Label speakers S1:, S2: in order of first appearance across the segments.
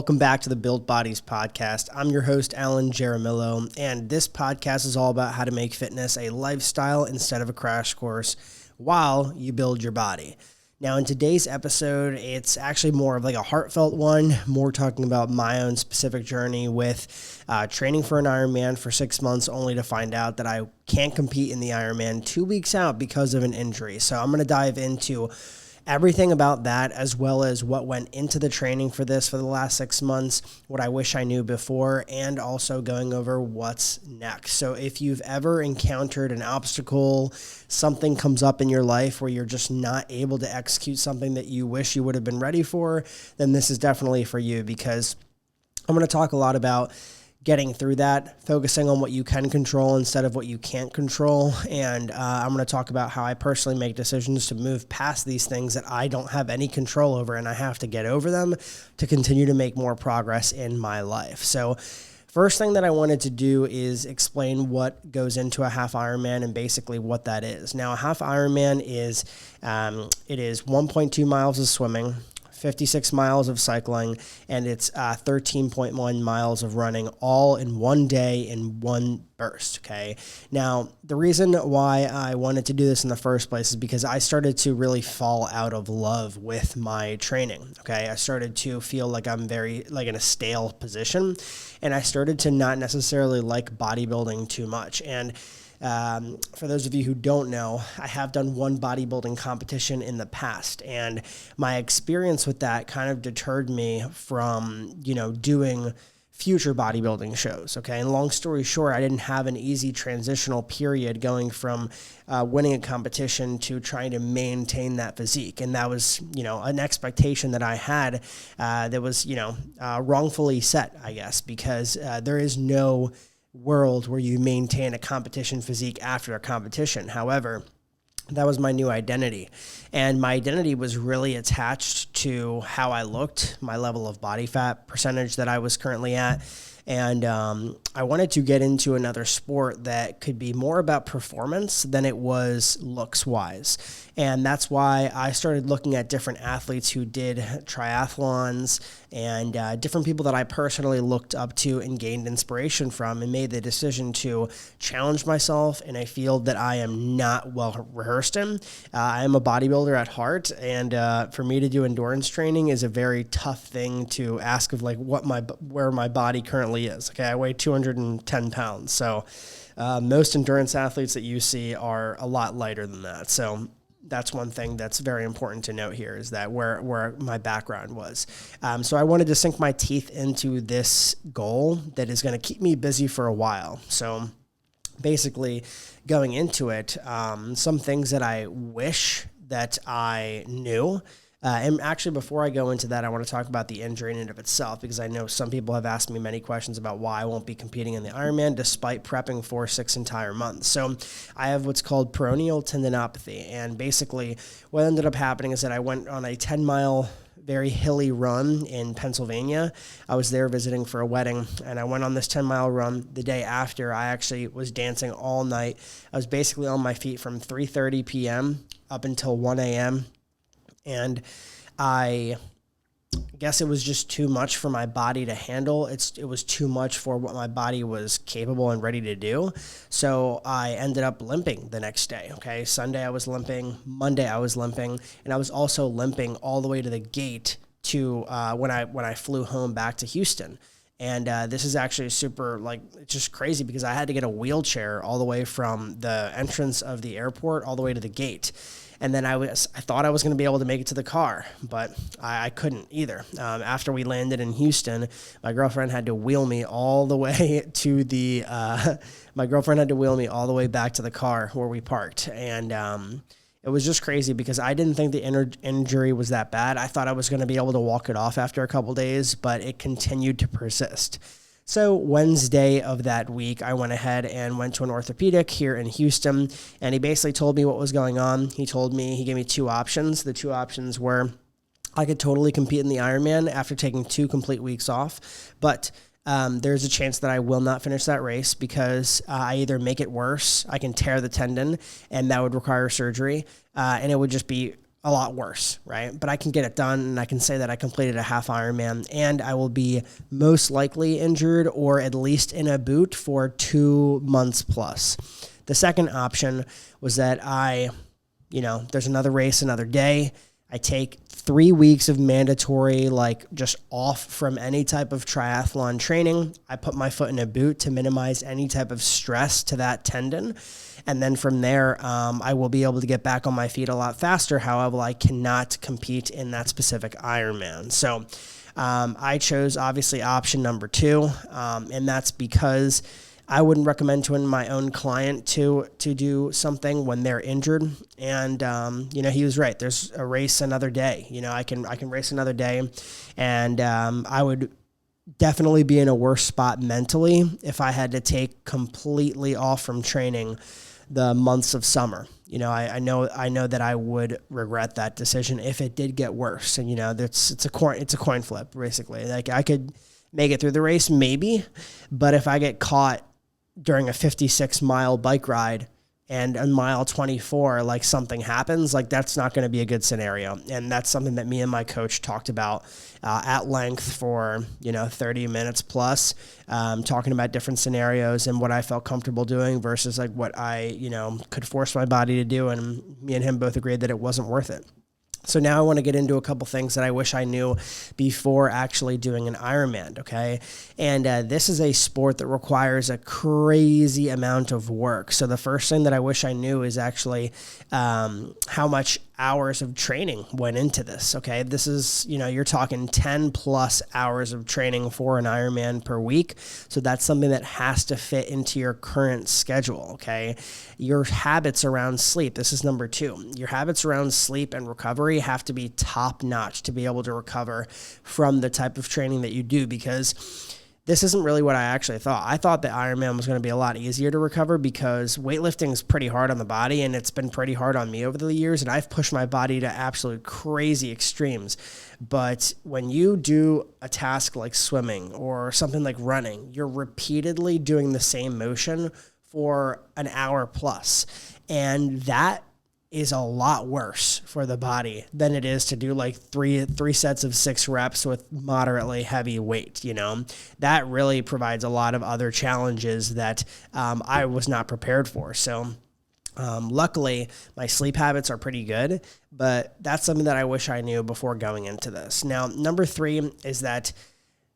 S1: Welcome back to the Built Bodies podcast. I'm your host, Alan Jaramillo, and this podcast is all about how to make fitness a lifestyle instead of a crash course while you build your body. Now, in today's episode, it's actually more of like a heartfelt one, more talking about my own specific journey with training for an Ironman for 6 months, only to find out that I can't compete in the Ironman 2 weeks out because of an injury. So I'm going to dive into everything about that, as well as what went into the training for this for the last 6 months, what I wish I knew before, and also going over what's next. So if you've ever encountered an obstacle, something comes up in your life where you're just not able to execute something that you wish you would have been ready for, then this is definitely for you, because I'm going to talk a lot about getting through that, focusing on what you can control instead of what you can't control. And I'm going to talk about how I personally make decisions to move past these things that I don't have any control over, and I have to get over them to continue to make more progress in my life. So first thing that I wanted to do is explain what goes into a half Ironman and basically what that is. Now, a half Ironman is, it is 1.2 miles of swimming, 56 miles of cycling, and it's 13.1 miles of running, all in one day in one burst, okay? Now, the reason why I wanted to do this in the first place is because I started to really fall out of love with my training, okay? I started to feel like I'm very, in a stale position, and I started to not necessarily like bodybuilding too much. And for those of you who don't know, I have done one bodybuilding competition in the past, and my experience with that kind of deterred me from, doing future bodybuilding shows. Okay. And long story short, I didn't have an easy transitional period going from winning a competition to trying to maintain that physique. And that was, an expectation that I had that was, wrongfully set, I guess, because there is no world where you maintain a competition physique after a competition. However, that was my new identity. And my identity was really attached to how I looked, my level of body fat percentage that I was currently at. And I wanted to get into another sport that could be more about performance than it was looks-wise. And that's why I started looking at different athletes who did triathlons and different people that I personally looked up to and gained inspiration from, and made the decision to challenge myself in a field that I am not well rehearsed in. I am a bodybuilder at heart, and for me to do endurance training is a very tough thing to ask of, where my body currently is. Okay, I weigh 210 pounds, so most endurance athletes that you see are a lot lighter than that. So that's one thing that's very important to note here, is that where my background was. So I wanted to sink my teeth into this goal that is going to keep me busy for a while. So basically going into it, some things that I wish that I knew. And actually, before I go into that, I want to talk about the injury in and of itself, because I know some people have asked me many questions about why I won't be competing in the Ironman despite prepping for 6 entire months. So I have what's called peroneal tendinopathy. And basically what ended up happening is that I went on a 10-mile very hilly run in Pennsylvania. I was there visiting for a wedding, and I went on this 10-mile run. The day after, I actually was dancing all night. I was basically on my feet from 3:30 p.m. up until 1 a.m., and I guess it was just too much for my body to handle. It was too much for what my body was capable and ready to do. So I ended up limping the next day. Okay. Sunday I was limping. Monday I was limping. And I was also limping all the way to the gate to when I flew home back to Houston. And this is actually super, it's just crazy, because I had to get a wheelchair all the way from the entrance of the airport all the way to the gate. And then I thought I was going to be able to make it to the car, but I couldn't either. After we landed in Houston, my girlfriend had to wheel me all the way to back to the car where we parked. And it was just crazy, because I didn't think the injury was that bad. I thought I was going to be able to walk it off after a couple days, but it continued to persist. So Wednesday of that week, I went ahead and went to an orthopedic here in Houston, and he basically told me what was going on. He gave me 2 options. The 2 options were I could totally compete in the Ironman after taking 2 complete weeks off, but there's a chance that I will not finish that race, because I either make it worse, I can tear the tendon, and that would require surgery, and it would just be a lot worse, right? But I can get it done, and I can say that I completed a half Ironman, and I will be most likely injured or at least in a boot for 2 months plus. The second option was that there's another race, another day. I take 3 weeks of mandatory, just off from any type of triathlon training. I put my foot in a boot to minimize any type of stress to that tendon. And then from there, I will be able to get back on my feet a lot faster. However, I cannot compete in that specific Ironman. So I chose, obviously, option number 2, and that's because I wouldn't recommend to my own client to do something when they're injured. And, he was right. There's a race another day. I can race another day, and I would definitely be in a worse spot mentally if I had to take completely off from training the months of summer. I know that I would regret that decision if it did get worse. And it's a coin flip, basically. Like, I could make it through the race maybe, but if I get caught during a 56-mile bike ride and on mile 24, something happens, that's not going to be a good scenario. And that's something that me and my coach talked about at length for, 30 minutes plus, talking about different scenarios and what I felt comfortable doing versus what I, could force my body to do. And me and him both agreed that it wasn't worth it. So now I want to get into a couple things that I wish I knew before actually doing an Ironman, okay? And this is a sport that requires a crazy amount of work. So the first thing that I wish I knew is actually how much hours of training went into this, okay? This is, you're talking 10 plus hours of training for an Ironman per week. So that's something that has to fit into your current schedule, okay? Your habits around sleep, this is number 2. Your habits around sleep and recovery have to be top notch to be able to recover from the type of training that you do, because this isn't really what I actually thought. I thought that Ironman was going to be a lot easier to recover because weightlifting is pretty hard on the body, and it's been pretty hard on me over the years, and I've pushed my body to absolute crazy extremes. But when you do a task like swimming or something like running, you're repeatedly doing the same motion for an hour plus, and that is a lot worse for the body than it is to do three sets of 6 reps with moderately heavy weight. That really provides a lot of other challenges that I was not prepared for. So luckily my sleep habits are pretty good, but that's something that I wish I knew before going into this. Now, number 3 is that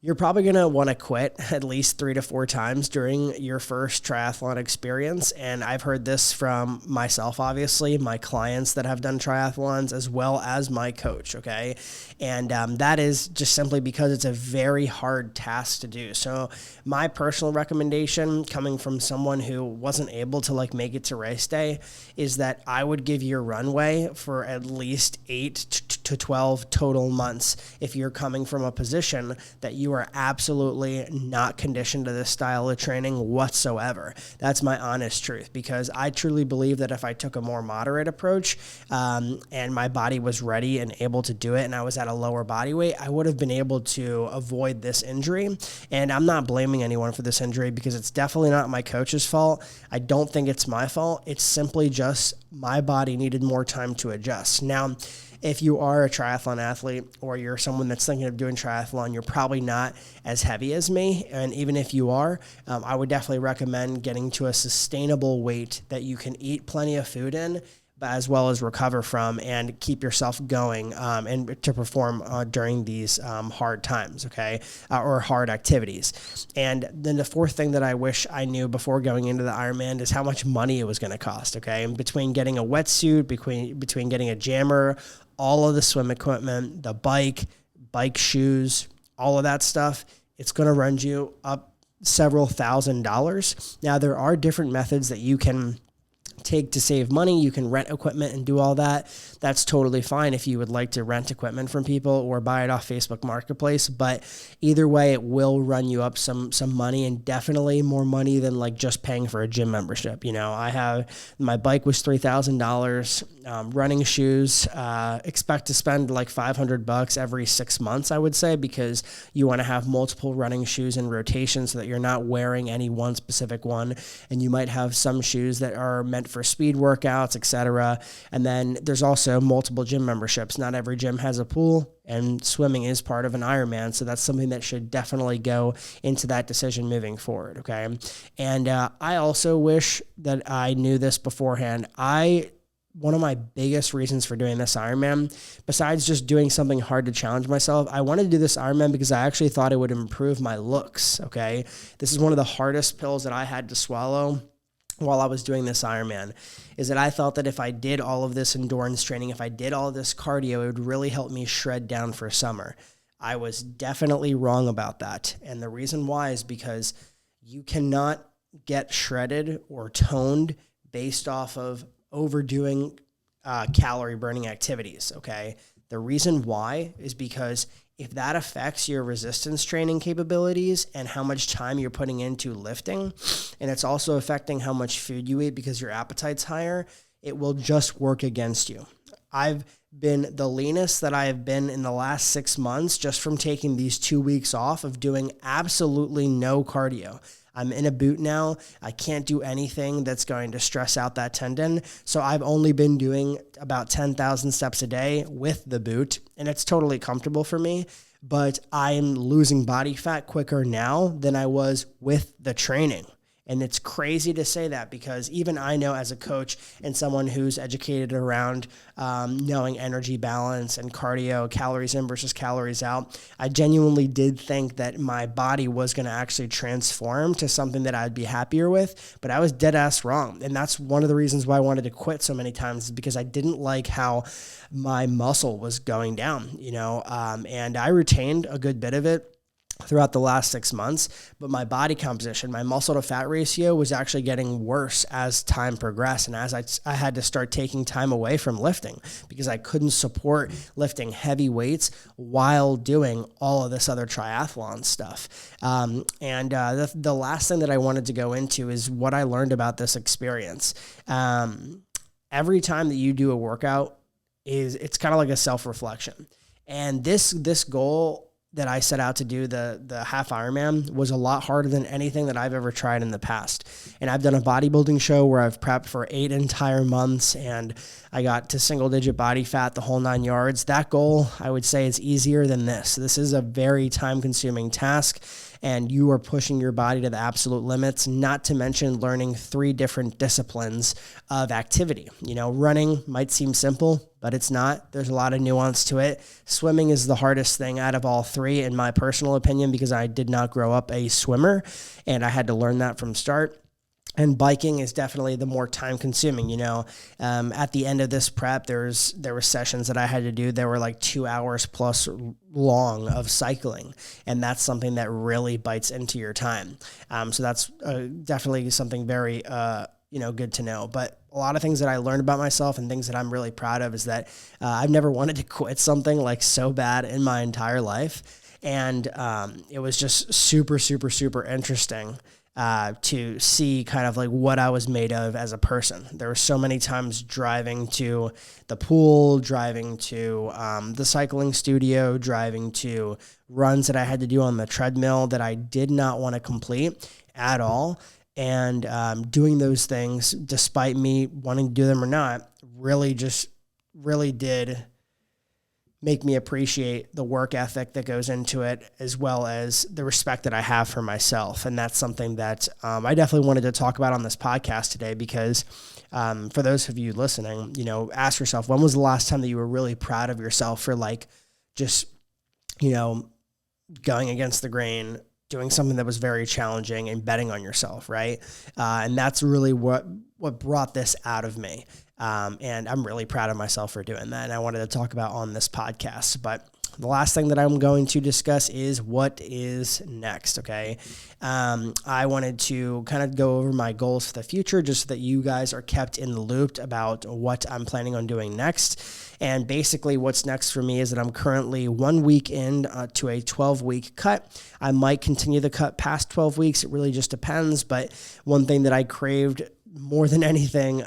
S1: you're probably going to want to quit at least 3 to 4 times during your first triathlon experience. And I've heard this from myself, obviously, my clients that have done triathlons, as well as my coach, okay? And that is just simply because it's a very hard task to do. So my personal recommendation, coming from someone who wasn't able to make it to race day, is that I would give your runway for at least 8 to 12 total months if you're coming from a position that you are absolutely not conditioned to this style of training whatsoever. That's my honest truth, because I truly believe that if I took a more moderate approach and my body was ready and able to do it, and I was at a lower body weight, I would have been able to avoid this injury. And I'm not blaming anyone for this injury, because it's definitely not my coach's fault. I don't think it's my fault. It's simply just my body needed more time to adjust. Now, if you are a triathlon athlete or you're someone that's thinking of doing triathlon, you're probably not as heavy as me. And even if you are, I would definitely recommend getting to a sustainable weight that you can eat plenty of food in, but as well as recover from and keep yourself going and to perform during these hard times, okay, or hard activities. And then the fourth thing that I wish I knew before going into the Ironman is how much money it was going to cost, okay? And between getting a wetsuit, between getting a jammer, all of the swim equipment, the bike shoes, all of that stuff, it's going to run you up several $1,000s. Now, there are different methods that you can take to save money. You can rent equipment and do all that. That's totally fine if you would like to rent equipment from people or buy it off Facebook Marketplace. But either way, it will run you up some money, and definitely more money than just paying for a gym membership. My bike was $3,000. Running shoes, expect to spend $500 every 6 months, I would say, because you want to have multiple running shoes in rotation so that you're not wearing any one specific one. And you might have some shoes that are meant equipment for speed workouts, etc. And then there's also multiple gym memberships. Not every gym has a pool, and swimming is part of an Ironman. So that's something that should definitely go into that decision moving forward. Okay. And I also wish that I knew this beforehand. One of my biggest reasons for doing this Ironman, besides just doing something hard to challenge myself, I wanted to do this Ironman because I actually thought it would improve my looks, okay? This is one of the hardest pills that I had to swallow while I was doing this Ironman, is that I thought that if I did all of this endurance training, if I did all of this cardio, it would really help me shred down for summer. I was definitely wrong about that. And the reason why is because you cannot get shredded or toned based off of overdoing calorie burning activities, okay? The reason why is because if that affects your resistance training capabilities and how much time you're putting into lifting, and it's also affecting how much food you eat because your appetite's higher, it will just work against you. I've been the leanest that I have been in the last 6 months just from taking these 2 weeks off of doing absolutely no cardio. I'm in a boot now. I can't do anything that's going to stress out that tendon. So I've only been doing about 10,000 steps a day with the boot, and it's totally comfortable for me. But I'm losing body fat quicker now than I was with the training. And it's crazy to say that because even I know as a coach and someone who's educated around knowing energy balance and cardio, calories in versus calories out, I genuinely did think that my body was going to actually transform to something that I'd be happier with, but I was dead ass wrong. And that's one of the reasons why I wanted to quit so many times, is because I didn't like how my muscle was going down, and I retained a good bit of it throughout the last 6 months, but my body composition, my muscle to fat ratio was actually getting worse as time progressed. And as I had to start taking time away from lifting because I couldn't support lifting heavy weights while doing all of this other triathlon stuff. The last thing that I wanted to go into is what I learned about this experience. Every time that you do a workout it's kind of like a self-reflection. And this goal that I set out to do, the half Ironman, was a lot harder than anything that I've ever tried in the past. And I've done a bodybuilding show where I've prepped for 8 entire months and I got to single digit body fat, the whole 9 yards. That goal, I would say, is easier than this. This is a very time consuming task and you are pushing your body to the absolute limits, not to mention learning 3 different disciplines of activity. Running might seem simple, but it's not. There's a lot of nuance to it. Swimming is the hardest thing out of all 3, in my personal opinion, because I did not grow up a swimmer and I had to learn that from start. And biking is definitely the more time consuming, At the end of this prep, there were sessions that I had to do that were like 2 hours plus long of cycling. And that's something that really bites into your time. So that's definitely something very, good to know. But a lot of things that I learned about myself and things that I'm really proud of is that I've never wanted to quit something like so bad in my entire life. And it was just super, super, super interesting to see kind of like what I was made of as a person. There were so many times driving to the pool, driving to the cycling studio, driving to runs that I had to do on the treadmill that I did not want to complete at all. And doing those things, despite me wanting to do them or not, really did make me appreciate the work ethic that goes into it, as well as the respect that I have for myself. And that's something that I definitely wanted to talk about on this podcast today, because for those of you listening, ask yourself, when was the last time that you were really proud of yourself for just going against the grain, doing something that was very challenging and betting on yourself, right? And that's really what brought this out of me. And I'm really proud of myself for doing that. And I wanted to talk about on this podcast. But the last thing that I'm going to discuss is what is next, okay? I wanted to kind of go over my goals for the future just so that you guys are kept in the loop about what I'm planning on doing next. And basically what's next for me is that I'm currently 1 week in to a 12-week cut. I might continue the cut past 12 weeks. It really just depends. But one thing that I craved more than anything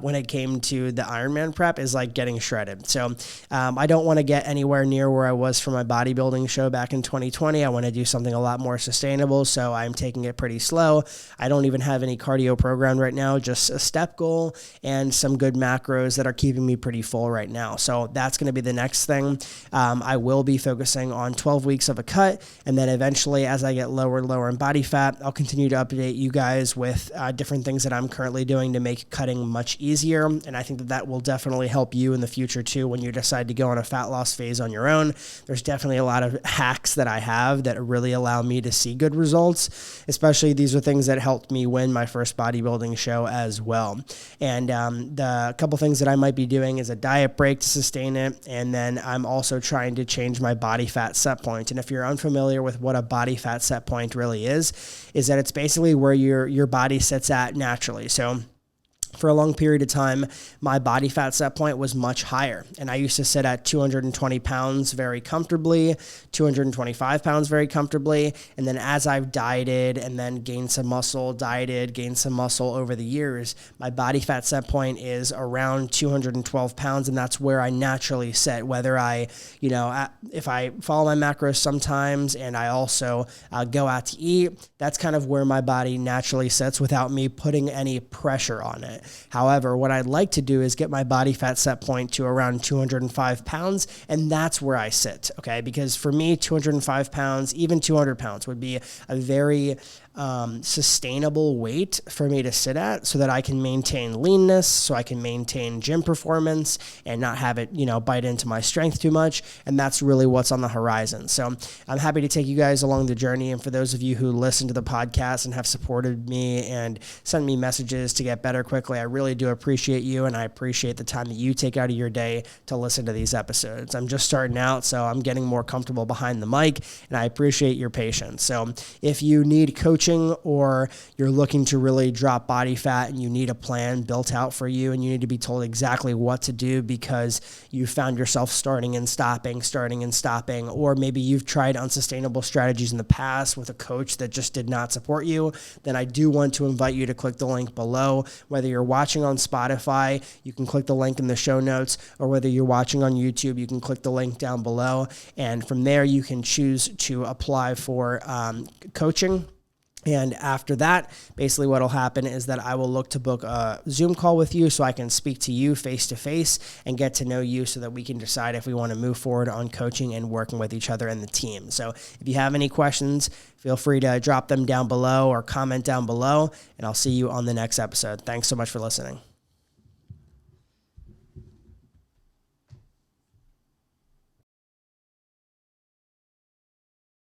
S1: when it came to the Ironman prep is like getting shredded. So I don't want to get anywhere near where I was for my bodybuilding show back in 2020. I want to do something a lot more sustainable. So I'm taking it pretty slow. I don't even have any cardio programmed right now, just a step goal and some good macros that are keeping me pretty full right now. So that's going to be the next thing. I will be focusing on 12 weeks of a cut. And then eventually, as I get lower and lower in body fat, I'll continue to update you guys with different things that I'm currently doing to make cutting much easier. And I think that that will definitely help you in the future too when you decide to go on a fat loss phase on your own. There's definitely a lot of hacks that I have that really allow me to see good results, especially these are things that helped me win my first bodybuilding show as well. And the couple things that I might be doing is a diet break to sustain it. And then I'm also trying to change my body fat set point. And if you're unfamiliar with what a body fat set point really is that it's basically where your body sits at naturally. So for a long period of time, my body fat set point was much higher. And I used to sit at 220 pounds very comfortably, 225 pounds very comfortably. And then as I've dieted and then gained some muscle, gained some muscle over the years, my body fat set point is around 212 pounds. And that's where I naturally sit, whether if I follow my macros sometimes and I also go out to eat, that's kind of where my body naturally sits without me putting any pressure on it. However, what I'd like to do is get my body fat set point to around 205 pounds, and that's where I sit, okay? Because for me, 205 pounds, even 200 pounds would be a very sustainable weight for me to sit at so that I can maintain leanness, so I can maintain gym performance and not have it, bite into my strength too much. And that's really what's on the horizon. So I'm happy to take you guys along the journey. And for those of you who listen to the podcast and have supported me and sent me messages to get better quickly, I really do appreciate you. And I appreciate the time that you take out of your day to listen to these episodes. I'm just starting out, so I'm getting more comfortable behind the mic, and I appreciate your patience. So if you need coaching or you're looking to really drop body fat and you need a plan built out for you and you need to be told exactly what to do because you found yourself starting and stopping, or maybe you've tried unsustainable strategies in the past with a coach that just did not support you, then I do want to invite you to click the link below. Whether you're watching on Spotify, you can click the link in the show notes, or whether you're watching on YouTube, you can click the link down below. And from there, you can choose to apply for coaching. And after that, basically what will happen is that I will look to book a Zoom call with you so I can speak to you face to face and get to know you so that we can decide if we want to move forward on coaching and working with each other and the team. So if you have any questions, feel free to drop them down below or comment down below, and I'll see you on the next episode. Thanks so much for listening.